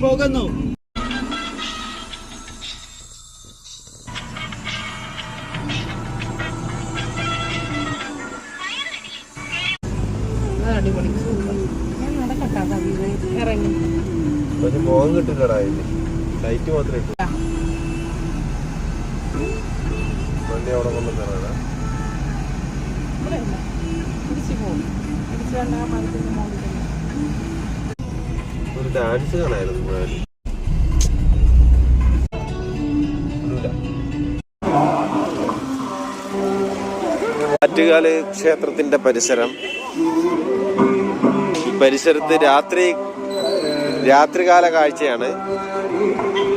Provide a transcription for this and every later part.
പോകുന്നു. അടിപൊളി ഇറങ്ങി പോകാൻ കിട്ടില്ലടാ. ലൈറ്റ് മാത്രമേ വണ്ടി അവിടെ കൊണ്ടുവരാ. ഒരു ഡാൻസ് കാണായിരുന്നു. ആറ്റുകാല് ക്ഷേത്രത്തിന്റെ പരിസരം. ഈ പരിസരത്ത് രാത്രികാല കാഴ്ചയാണ്.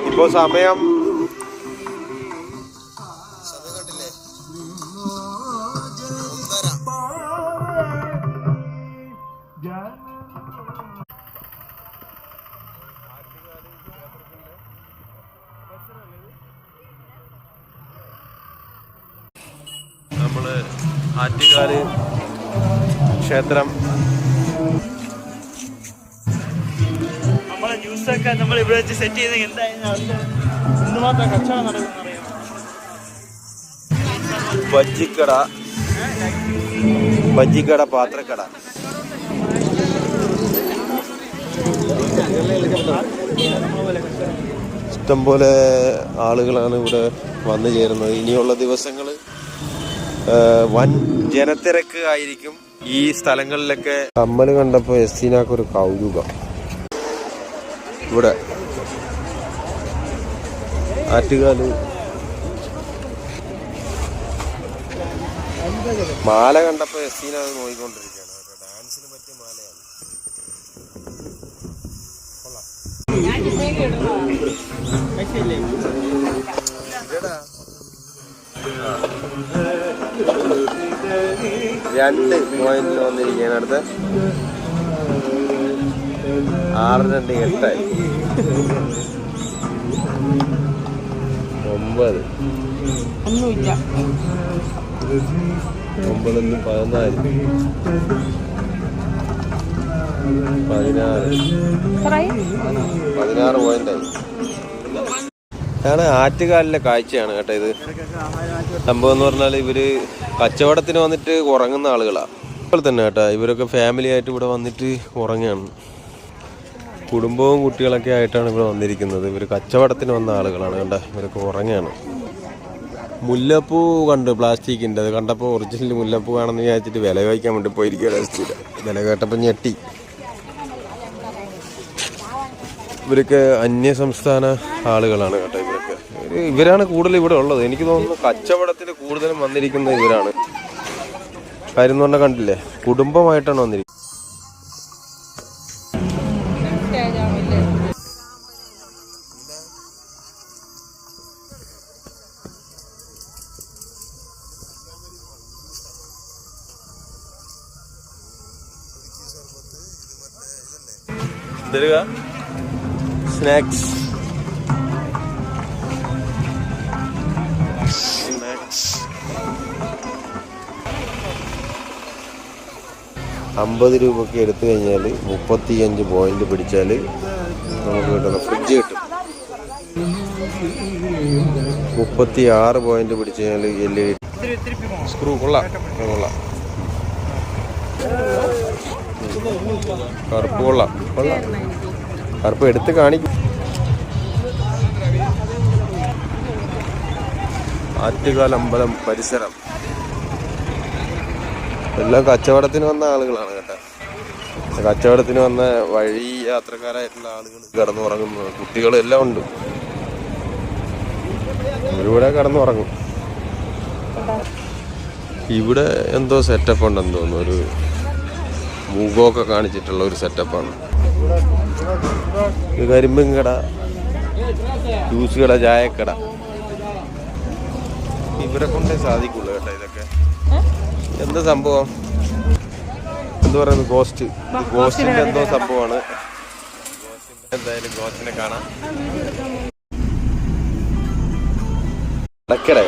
ഇപ്പോ സമയം നമ്മള് ആറ്റുകാല് ക്ഷേത്രം. നമ്മളെ ജ്യൂസൊക്കെ നമ്മൾ ഇവിടെ വെച്ച് സെറ്റ് ചെയ്ത് എന്തായാലും എന്തുമാത്രം കച്ചവടം നടക്കുന്നറിയാം. ബജ്ജിക്കട, പാത്രക്കട. ഇഷ്ടംപോലെ ആളുകളാണ് ഇവിടെ വന്നു ചേരുന്നത്. ഇനിയുള്ള ദിവസങ്ങൾ വൻ ജനത്തിരക്ക് ആയിരിക്കും ഈ സ്ഥലങ്ങളിലൊക്കെ. കമ്മല് കണ്ടപ്പോ എസ്സീനാക്കൊരു കൗതുകം. ഇവിടെ ആറ്റുകാല് മാല കണ്ടപ്പോ എസ്സീന അത് നോക്കിക്കൊണ്ടിരിക്കുകയാണ്. ഡാൻസിന് പറ്റിയ മാലയാണ്. രണ്ട് പോയിന്റിൽ വന്നിരിക്കുകയാണ്. അടുത്ത 6-2-8 9 ഒന്നുമില്ല. 9-14 16 പോയിന്റായി. ആണ് ആറ്റുകാലിലെ കാഴ്ചയാണ് കേട്ടോ ഇത്. സംഭവം എന്ന് പറഞ്ഞാൽ ഇവര് കച്ചവടത്തിന് വന്നിട്ട് ഉറങ്ങുന്ന ആളുകളാണ്. ഇപ്പോൾ തന്നെ കേട്ടോ ഇവരൊക്കെ ഫാമിലി ആയിട്ട് ഇവിടെ വന്നിട്ട് ഉറങ്ങുകയാണ്. കുടുംബവും കുട്ടികളൊക്കെ ആയിട്ടാണ് ഇവിടെ വന്നിരിക്കുന്നത്. ഇവർ കച്ചവടത്തിന് വന്ന ആളുകളാണ്. കണ്ട ഇവരൊക്കെ ഉറങ്ങുകയാണ്. മുല്ലപ്പൂ കണ്ട് പ്ലാസ്റ്റിക്കിൻ്റെ അത് കണ്ടപ്പോൾ ഒറിജിനൽ മുല്ലപ്പൂ ആണെന്ന് വിചാരിച്ചിട്ട് വില ചോദിക്കാൻ വേണ്ടി പോയിരിക്കുകയാണ്. വില കേട്ടപ്പോൾ ഞെട്ടി. ഇവരൊക്കെ അന്യ സംസ്ഥാന ആളുകളാണ് കേട്ടോ. ഇവരാണ് കൂടുതൽ ഇവിടെ ഉള്ളത്. എനിക്ക് തോന്നുന്നു കച്ചവടത്തിന് കൂടുതലും വന്നിരിക്കുന്നത് ഇവരാണ്. കാര്യം എന്ന് പറഞ്ഞാൽ കണ്ടില്ലേ, കുടുംബമായിട്ടാണ് വന്നിരിക്കുന്നത്. സ്നാക്സ് 50 രൂപയ്ക്ക് എടുത്തു കഴിഞ്ഞാൽ 35 പോയിന്റ് പിടിച്ചാൽ നമുക്ക് കിട്ടുന്ന ഫ്രിഡ്ജ് കിട്ടും. 36 പോയിന്റ് പിടിച്ചു കഴിഞ്ഞാൽ LED സ്ക്രൂ. കൊള്ളാം. കറുപ്പ് കൊള്ളാം. കറുപ്പ് എടുത്ത് കാണിക്കും. ആറ്റുകാൽ അമ്പലം പരിസരം എല്ലാം കച്ചവടത്തിന് വന്ന ആളുകളാണ് കേട്ടോ. കച്ചവടത്തിന് വന്ന വഴി യാത്രക്കാരായിട്ടുള്ള ആളുകൾ കിടന്നുറങ്ങുന്നു. കുട്ടികളെല്ലാം ഉണ്ട്. ഇവിടെ കിടന്നുറങ്ങും. ഇവിടെ എന്തോ സെറ്റപ്പ് ഉണ്ടെന്ന് തോന്നുന്നു. ഒരു മുഖമൊക്കെ കാണിച്ചിട്ടുള്ള ഒരു സെറ്റപ്പാണ്. കരിമ്പും കട, ജ്യൂസ് കട, ചായക്കട. ഇവരെ കൊണ്ടേ സാധിക്കുള്ളൂ കേട്ടോ ഇതൊക്കെ. എന്താ സംഭവം? എന്താ പറയുന്നത്? ഗോസ്റ്റിന്റെ എന്തോ സംഭവമാണ്. എന്തായാലും ഗോസ്റ്റിനെ കാണാം. അടക്കട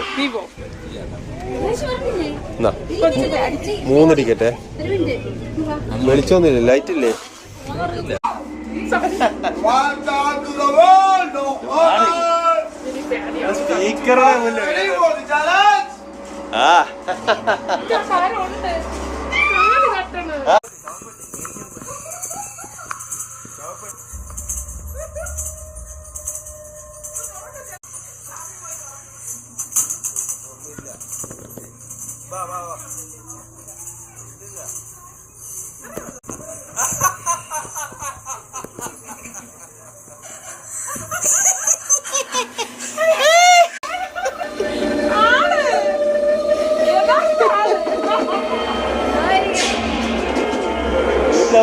3 ടിക്കറ്റേ. വെളിച്ചൊന്നുമില്ല, ലൈറ്റ് ഇല്ലേ? സ്പീക്കറുടെ ആ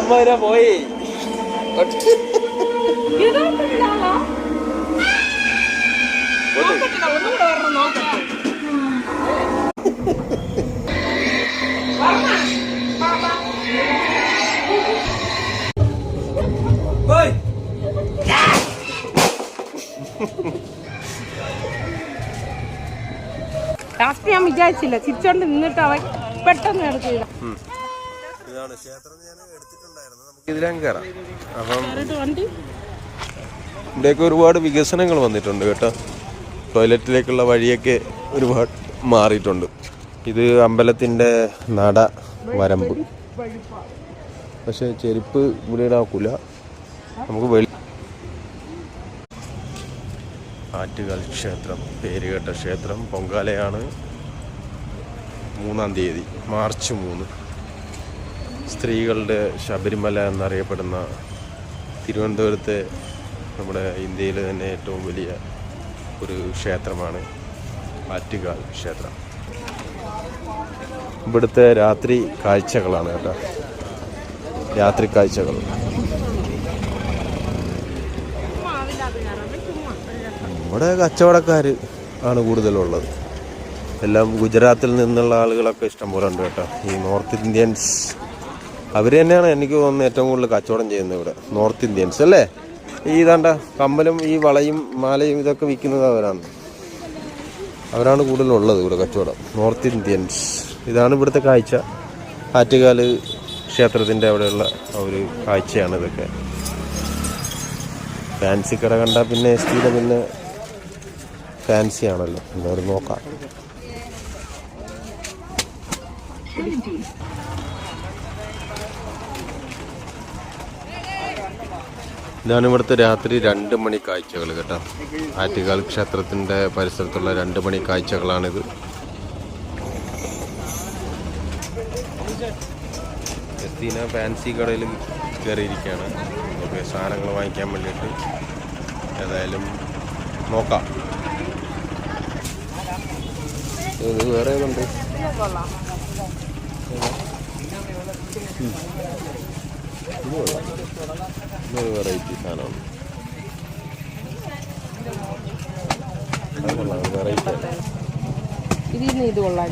വരെ പോയി ലാസ്റ്റ് ഞാൻ വിചാരിച്ചില്ല ചിരിച്ചോണ്ട് നിന്നിട്ട് അവൻ പെട്ടെന്ന് എടുക്കുക. ഇതാണ് ക്ഷേത്രം. ഞാൻ എടുത്തിട്ടുണ്ടായിരുന്നു. നമുക്ക് ഇതിലേക്ക് കയറാം. അപ്പം ഇവിടെയൊക്കെ ഒരുപാട് വികസനങ്ങൾ വന്നിട്ടുണ്ട് കേട്ടോ. ടോയ്ലറ്റിലേക്കുള്ള വഴിയൊക്കെ ഒരുപാട് മാറിയിട്ടുണ്ട്. ഇത് അമ്പലത്തിൻ്റെ നട വരമ്പ്. പക്ഷെ ചെരുപ്പ് ഇവിടെ ഇടാക്കൂല. നമുക്ക് വെളി ആറ്റുകാൽ ക്ഷേത്രം, പേരുകേട്ട ക്ഷേത്രം. പൊങ്കാലയാണ് 3-ാം തീയതി, മാർച്ച് 3. സ്ത്രീകളുടെ ശബരിമല എന്നറിയപ്പെടുന്ന തിരുവനന്തപുരത്തെ നമ്മുടെ ഇന്ത്യയിലെ തന്നെ ഏറ്റവും വലിയ ഒരു ക്ഷേത്രമാണ് ആറ്റുകാൽ ക്ഷേത്രം. ഇവിടുത്തെ രാത്രി കാഴ്ചകളാണ് കേട്ടോ, രാത്രി കാഴ്ചകൾ. ഇവിടെ കച്ചവടക്കാർ ആണ് കൂടുതലുള്ളത്. എല്ലാം ഗുജറാത്തിൽ നിന്നുള്ള ആളുകളൊക്കെ ഇഷ്ടംപോലെ ഉണ്ട് കേട്ടോ. ഈ നോർത്ത് ഇന്ത്യൻസ് അവർ തന്നെയാണ് എനിക്ക് തോന്നുന്നത് ഏറ്റവും കൂടുതൽ കച്ചവടം ചെയ്യുന്നത് ഇവിടെ. നോർത്ത് ഇന്ത്യൻസ് അല്ലേ? ഈ ഇതാണ്ട കമ്മലും ഈ വളയും മാലയും ഇതൊക്കെ വിൽക്കുന്നത് അവരാണ് കൂടുതലുള്ളത് ഇവിടെ കച്ചവടം. North Indians. ഇതാണ് ഇവിടുത്തെ കാഴ്ച. ആറ്റുകാൽ ക്ഷേത്രത്തിൻ്റെ അവിടെയുള്ള ഒരു കാഴ്ചയാണ് ഇതൊക്കെ. ഫാൻസി കട കണ്ടാൽ പിന്നെ എസ്റ്റിയുടെ പിന്നെ ഫാൻസി ആണല്ലോ. എല്ലാവരും നോക്കാം. ഇതാണ് ഇവിടുത്തെ രാത്രി 2 മണി കാഴ്ചകൾ കേട്ടോ. ആറ്റുകാൽ ക്ഷേത്രത്തിൻ്റെ പരിസരത്തുള്ള 2 മണി കാഴ്ചകളാണിത്. എസ്തീന ഫാൻസി കടയിൽ കയറിയിരിക്കുകയാണ്. നമുക്ക് സാധനങ്ങൾ വാങ്ങിക്കാൻ വേണ്ടിയിട്ട് ഏതായാലും നോക്കാം. ഇത് വേറെ ഏതുണ്ട്? ഇതൊരു വെറൈറ്റി സാധനമാണ്. ഇത് കൊള്ളാം.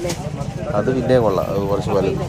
അത് പിന്നെ കൊള്ളാം. അത് കുറച്ച് വലുത്.